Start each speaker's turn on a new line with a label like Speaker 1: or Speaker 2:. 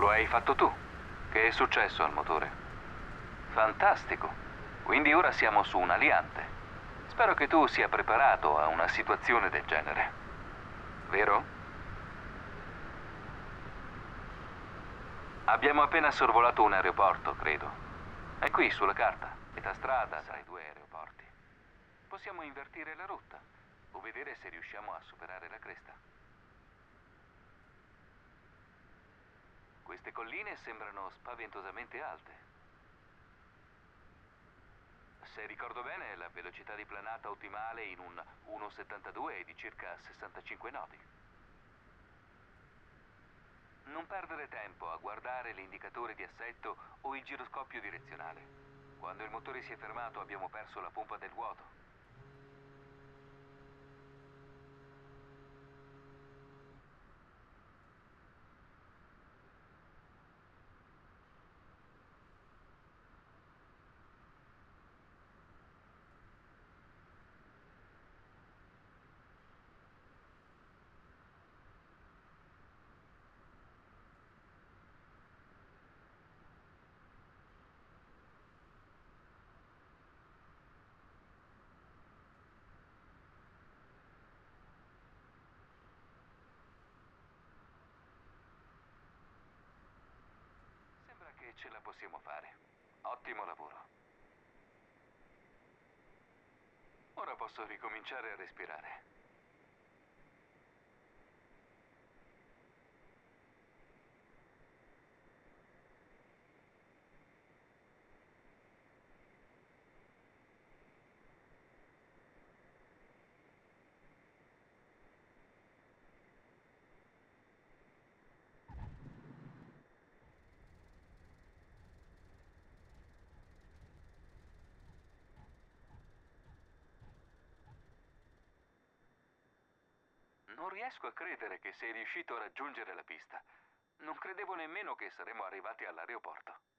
Speaker 1: Lo hai fatto tu. Che è successo al motore? Fantastico. Quindi ora siamo su un aliante. Spero che tu sia preparato a una situazione del genere. Vero? Abbiamo appena sorvolato un aeroporto, credo. È qui sulla carta, metà strada tra i due aeroporti. Possiamo invertire la rotta o vedere se riusciamo a superare la cresta. Queste colline sembrano spaventosamente alte. Se ricordo bene, la velocità di planata ottimale in un 1,72 è di circa 65 nodi. Non perdere tempo a guardare l'indicatore di assetto o il giroscopio direzionale. Quando il motore si è fermato abbiamo perso la pompa del vuoto. Sembra che ce la possiamo fare. Ottimo lavoro. Ora posso ricominciare a respirare. Non riesco a credere che sei riuscito a raggiungere la pista. Non credevo nemmeno che saremmo arrivati all'aeroporto.